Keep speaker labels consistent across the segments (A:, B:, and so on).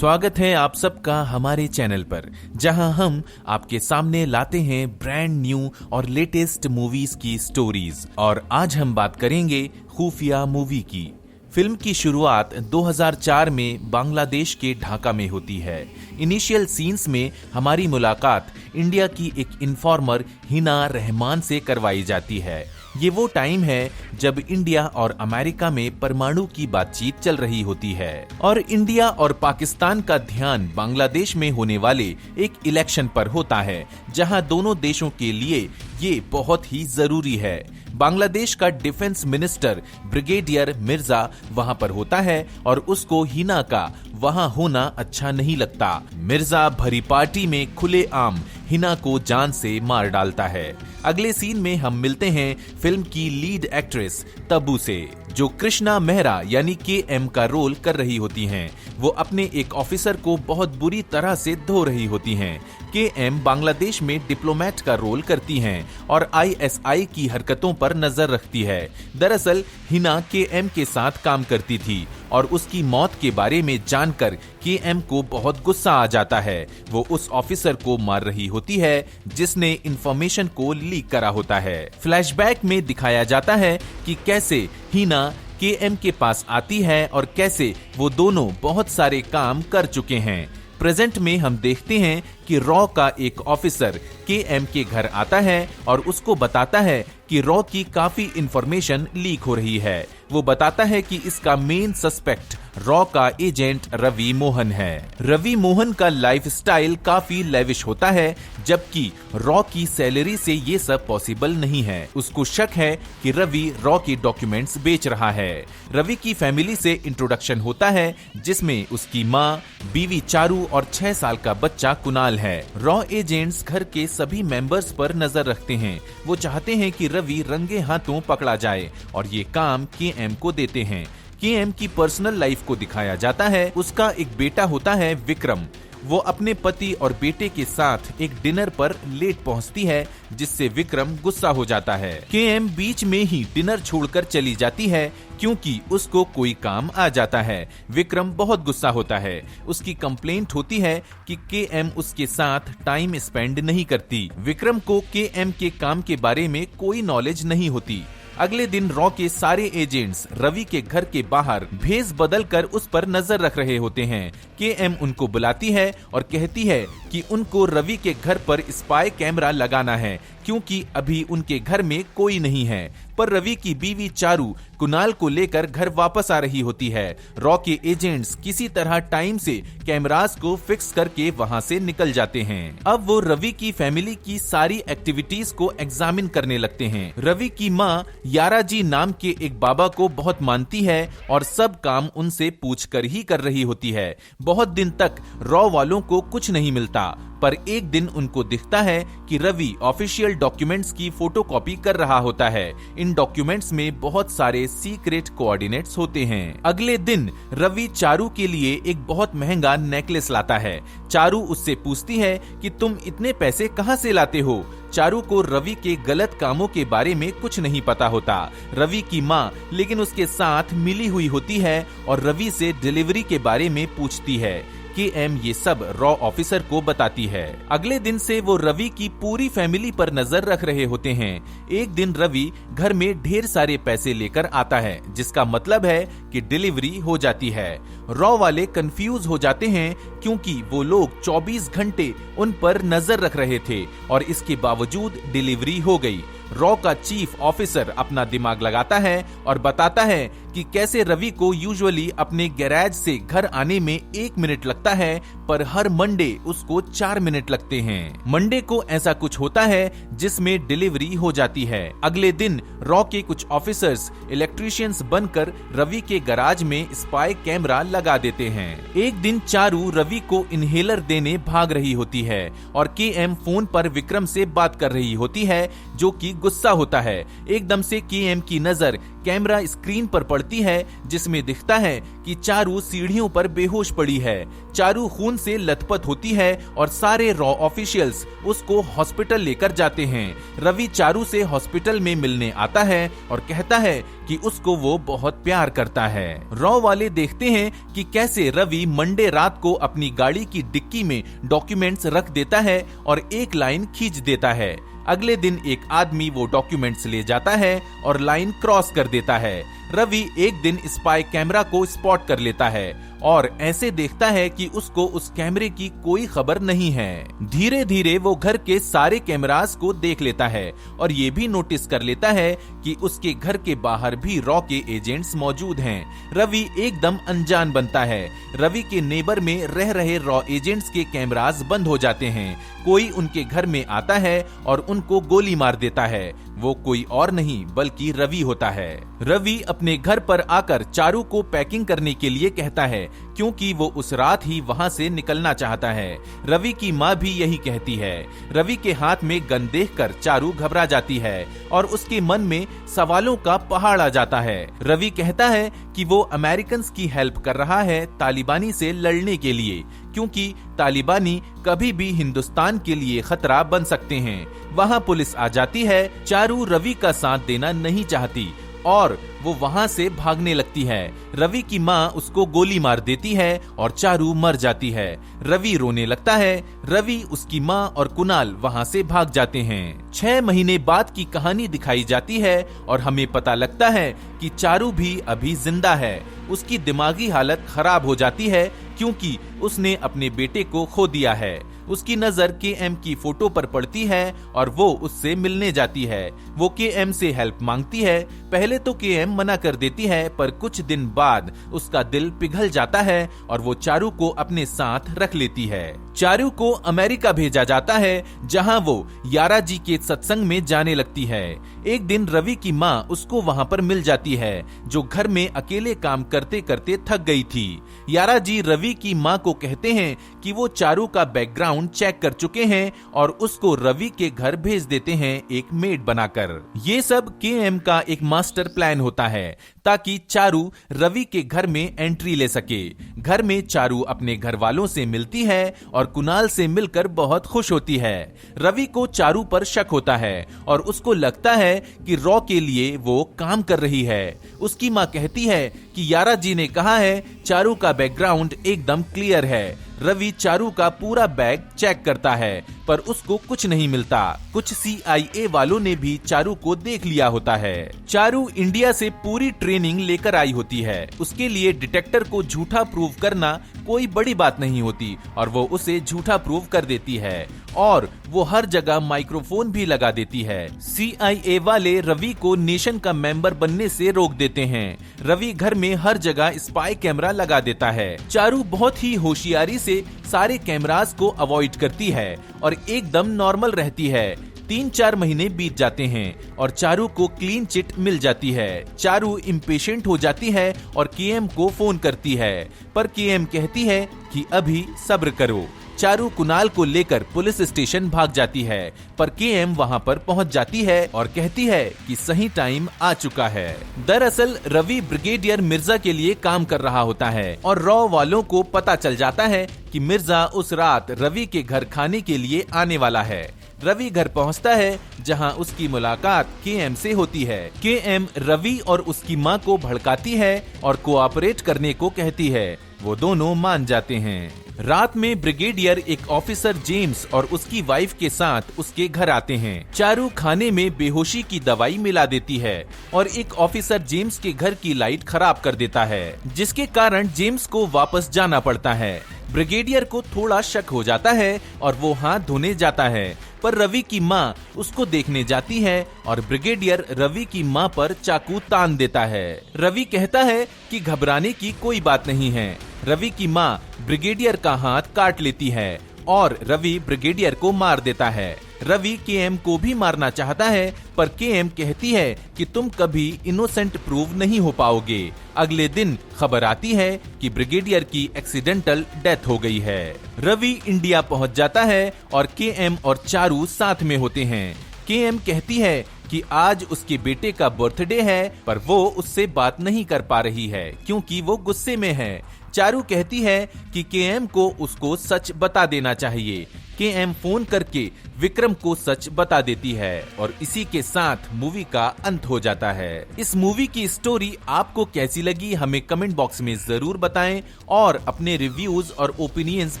A: स्वागत है आप सबका हमारे चैनल पर, जहां हम आपके सामने लाते हैं ब्रांड न्यू और लेटेस्ट मूवीज की स्टोरीज। और आज हम बात करेंगे खुफिया मूवी की। फिल्म की शुरुआत 2004 में बांग्लादेश के ढाका में होती है। इनिशियल सीन्स में हमारी मुलाकात इंडिया की एक इन्फॉर्मर हिना रहमान से करवाई जाती है। ये वो टाइम है जब इंडिया और अमेरिका में परमाणु की बातचीत चल रही होती है और इंडिया और पाकिस्तान का ध्यान बांग्लादेश में होने वाले एक इलेक्शन पर होता है, जहां दोनों देशों के लिए ये बहुत ही जरूरी है। बांग्लादेश का डिफेंस मिनिस्टर ब्रिगेडियर मिर्जा वहां पर होता है और उसको हिना का वहां होना अच्छा नहीं लगता। मिर्जा भरी पार्टी में खुलेआम हिना को जान से मार डालता है। अगले सीन में हम मिलते हैं फिल्म की लीड एक्ट्रेस तब्बू से, जो कृष्णा मेहरा यानी KM का रोल कर रही होती हैं। वो अपने एक ऑफिसर को बहुत बुरी तरह से धो रही होती हैं। KM बांग्लादेश में डिप्लोमेट का रोल करती हैं और ISI की हरकतों पर नजर रखती है। दरअसल हिना KM के साथ काम करती थी और उसकी मौत के बारे में जानकर KM को बहुत गुस्सा आ जाता है। वो उस ऑफिसर को मार रही होती है जिसने इंफॉर्मेशन को लीक करा होता है। फ्लैशबैक में दिखाया जाता है कि कैसे हिना KM के पास आती है और कैसे वो दोनों बहुत सारे काम कर चुके हैं। प्रेजेंट में हम देखते हैं कि रॉ का एक ऑफिसर KM के घर आता है और उसको बताता है कि रॉ की काफी इंफॉर्मेशन लीक हो रही है। वो बताता है कि इसका मेन सस्पेक्ट रॉ का एजेंट रवि मोहन है। रवि मोहन का लाइफस्टाइल काफी लेविश होता है, जबकि रॉ की सैलरी से ये सब पॉसिबल नहीं है। उसको शक है कि रवि रॉ के डॉक्यूमेंट्स बेच रहा है। रवि की फैमिली से इंट्रोडक्शन होता है, जिसमें उसकी माँ, बीवी चारू और 6 साल का बच्चा कुणाल है। रॉ एजेंट्स घर के सभी मेंबर्स पर नजर रखते हैं। वो चाहते हैं कि रवि रंगे हाथों पकड़ा जाए और ये काम KM को देते हैं। KM की पर्सनल लाइफ को दिखाया जाता है। उसका एक बेटा होता है विक्रम। वो अपने पति और बेटे के साथ एक डिनर पर लेट पहुंचती है, जिससे विक्रम गुस्सा हो जाता है। KM बीच में ही डिनर छोड़कर चली जाती है क्योंकि उसको कोई काम आ जाता है। विक्रम बहुत गुस्सा होता है। उसकी कंप्लेंट होती है कि KM उसके साथ टाइम स्पेंड नहीं करती। विक्रम को KM के काम के बारे में कोई नॉलेज नहीं होती। अगले दिन रॉ के सारे एजेंट्स रवि के घर के बाहर भेस बदल कर उस पर नजर रख रहे होते हैं। KM उनको बुलाती है और कहती है कि उनको रवि के घर पर स्पाई कैमरा लगाना है, क्योंकि अभी उनके घर में कोई नहीं है। पर रवि की बीवी चारू कुणाल को लेकर घर वापस आ रही होती है। रॉ के एजेंट्स किसी तरह टाइम से कैमरास को फिक्स करके वहां से निकल जाते हैं। अब वो रवि की फैमिली की सारी एक्टिविटीज को एग्जामिन करने लगते हैं। रवि की माँ यारा जी नाम के एक बाबा को बहुत मानती है और सब काम उनसे पूछकर ही कर रही होती है। बहुत दिन तक रॉ वालों को कुछ नहीं मिलता, पर एक दिन उनको दिखता है कि रवि ऑफिशियल डॉक्यूमेंट्स की फोटोकॉपी कर रहा होता है। इन डॉक्यूमेंट्स में बहुत सारे सीक्रेट कोऑर्डिनेट्स होते हैं। अगले दिन रवि चारू के लिए एक बहुत महंगा नेकलेस लाता है। चारू उससे पूछती है कि तुम इतने पैसे कहां से लाते हो। चारू को रवि के गलत कामों के बारे में कुछ नहीं पता होता। रवि की माँ लेकिन उसके साथ मिली हुई होती है और रवि से डिलीवरी के बारे में पूछती है। KM ये सब रॉ ऑफिसर को बताती है। अगले दिन से वो रवि की पूरी फैमिली पर नजर रख रहे होते हैं। एक दिन रवि घर में ढेर सारे पैसे लेकर आता है, जिसका मतलब है कि डिलीवरी हो जाती है। रॉ वाले कंफ्यूज हो जाते हैं क्योंकि वो लोग 24 घंटे उन पर नजर रख रहे थे और इसके बावजूद डिलीवरी हो गई। रॉ का चीफ ऑफिसर अपना दिमाग लगाता है और बताता है कि कैसे रवि को यूजुअली अपने गैराज से घर आने में 1 मिनट लगता है, पर हर मंडे उसको 4 मिनट लगते हैं। मंडे को ऐसा कुछ होता है जिसमें डिलीवरी हो जाती है। अगले दिन रॉ के कुछ ऑफिसर्स इलेक्ट्रीशियंस बनकर रवि के गैराज में स्पाई कैमरा लगा देते हैं। एक दिन चारू रवि को इनहेलर देने भाग रही होती है और KM फोन पर विक्रम से बात कर रही होती है, जो कि गुस्सा होता है। एकदम से केएम की नजर कैमरा स्क्रीन पर पड़ती है जिसमें दिखता है कि चारू सीढ़ियों पर बेहोश पड़ी है। चारू खून से लथपथ होती है और सारे रॉ ऑफिशियल्स उसको हॉस्पिटल लेकर जाते हैं। रवि चारू से हॉस्पिटल में मिलने आता है और कहता है कि उसको वो बहुत प्यार करता है। रॉ वाले देखते हैं कि कैसे रवि मंडे रात को अपनी गाड़ी की डिक्की में डॉक्यूमेंट्स रख देता है और एक लाइन खींच देता है। अगले दिन एक आदमी वो डॉक्यूमेंट्स ले जाता है और लाइन क्रॉस कर देता है। रवि एक दिन स्पाई कैमरा को स्पॉट कर लेता है और ऐसे देखता है कि उसको उस कैमरे की कोई खबर नहीं है। धीरे धीरे वो घर के सारे कैमरास को देख लेता है और ये भी नोटिस कर लेता है कि उसके घर के बाहर भी रॉ के एजेंट्स मौजूद हैं। रवि एकदम अनजान बनता है। रवि के नेबर में रह रहे रॉ एजेंट्स के कैमरास बंद हो जाते हैं। कोई उनके घर में आता है और उनको गोली मार देता है। वो कोई और नहीं बल्कि रवि होता है। रवि अपने घर पर आकर चारू को पैकिंग करने के लिए कहता है क्योंकि वो उस रात ही वहां से निकलना चाहता है। रवि की माँ भी यही कहती है। रवि के हाथ में गन देखकर चारू घबरा जाती है और उसके मन में सवालों का पहाड़ आ जाता है। रवि कहता है कि वो अमेरिकन की हेल्प कर रहा है तालिबानी से लड़ने के लिए, क्योंकि तालिबानी कभी भी हिंदुस्तान के लिए खतरा बन सकते हैं। वहां पुलिस आ जाती है। चारू रवि का साथ देना नहीं चाहती और वो वहां से भागने लगती है। रवि की माँ उसको गोली मार देती है और चारू मर जाती है। रवि रोने लगता है। रवि, उसकी माँ और कुणाल वहां से भाग जाते हैं। 6 महीने बाद की कहानी दिखाई जाती है और हमें पता लगता है कि चारू भी अभी जिंदा है। उसकी दिमागी हालत खराब हो जाती है क्योंकि उसने अपने बेटे को खो दिया है। उसकी नजर केएम की फोटो पर पड़ती है और वो उससे मिलने जाती है। वो केएम से हेल्प मांगती है। पहले तो केएम मना कर देती है, पर कुछ दिन बाद उसका दिल पिघल जाता है और वो चारू को अपने साथ रख लेती है। चारू को अमेरिका भेजा जाता है जहां वो यारा जी के सत्संग में जाने लगती है। एक दिन रवि की माँ उसको वहां पर मिल जाती है जो घर में अकेले काम करते करते थक गई थी। यारा जी रवि की माँ को कहते हैं कि वो चारू का बैकग्राउंड चेक कर चुके हैं और उसको रवि के घर भेज देते हैं एक मेड बनाकर। ये सब केएम का एक मास्टर प्लान होता है ताकि चारू रवि के घर में एंट्री ले सके। घर में चारू अपने घर वालों से मिलती है और कुणाल से मिलकर बहुत खुश होती है। रवि को चारू पर शक होता है और उसको लगता है कि रॉ के लिए वो काम कर रही है। उसकी माँ कहती है कि यारा जी ने कहा है चारू का बैकग्राउंड एकदम क्लियर है। रवि चारू का पूरा बैग चेक करता है पर उसको कुछ नहीं मिलता। कुछ CIA वालों ने भी चारू को देख लिया होता है। चारू इंडिया से पूरी ट्रेनिंग लेकर आई होती है। उसके लिए डिटेक्टर को झूठा प्रूव करना कोई बड़ी बात नहीं होती और वो उसे झूठा प्रूव कर देती है और वो हर जगह माइक्रोफोन भी लगा देती है। CIA वाले रवि को नेशन का मेंबर बनने से रोक देते हैं। रवि घर में हर जगह स्पाई कैमरा लगा देता है। चारू बहुत ही होशियारी से सारे कैमरास को अवॉइड करती है और एकदम नॉर्मल रहती है। 3-4 महीने बीत जाते हैं और चारू को क्लीन चिट मिल जाती है। चारू इम्पेशेंट हो जाती है और केएम को फोन करती है, पर केएम कहती है कि अभी सब्र करो। चारू कुणाल को लेकर पुलिस स्टेशन भाग जाती है, पर केएम वहां पर पहुंच जाती है और कहती है कि सही टाइम आ चुका है। दरअसल रवि ब्रिगेडियर मिर्जा के लिए काम कर रहा होता है और रॉ वालों को पता चल जाता है कि मिर्जा उस रात रवि के घर खाने के लिए आने वाला है। रवि घर पहुंचता है जहां उसकी मुलाकात केएम से होती है। केएम रवि और उसकी मां को भड़काती है और कोऑपरेट करने को कहती है। वो दोनों मान जाते हैं। रात में ब्रिगेडियर एक ऑफिसर जेम्स और उसकी वाइफ के साथ उसके घर आते हैं। चारू खाने में बेहोशी की दवाई मिला देती है और एक ऑफिसर जेम्स के घर की लाइट खराब कर देता है, जिसके कारण जेम्स को वापस जाना पड़ता है। ब्रिगेडियर को थोड़ा शक हो जाता है और वो हाथ धोने जाता है, पर रवि की माँ उसको देखने जाती है और ब्रिगेडियर रवि की माँ पर चाकू तान देता है। रवि कहता है कि घबराने की कोई बात नहीं है। रवि की माँ ब्रिगेडियर का हाथ काट लेती है और रवि ब्रिगेडियर को मार देता है। रवि केएम को भी मारना चाहता है, पर केएम कहती है कि तुम कभी इनोसेंट प्रूव नहीं हो पाओगे। अगले दिन खबर आती है कि ब्रिगेडियर की एक्सीडेंटल डेथ हो गई है। रवि इंडिया पहुंच जाता है और केएम और चारू साथ में होते हैं। केएम कहती है कि आज उसके बेटे का बर्थडे है, पर वो उससे बात नहीं कर पा रही है क्योंकि वो गुस्से में है। चारू कहती है कि केएम को उसको सच बता देना चाहिए। केएम फोन करके विक्रम को सच बता देती है और इसी के साथ मूवी का अंत हो जाता है। इस मूवी की स्टोरी आपको कैसी लगी हमें कमेंट बॉक्स में जरूर बताएं और अपने रिव्यूज और ओपिनियंस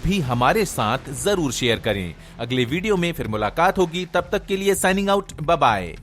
A: भी हमारे साथ जरूर शेयर करें। अगले वीडियो में फिर मुलाकात होगी, तब तक के लिए साइनिंग आउट, बाय बाय।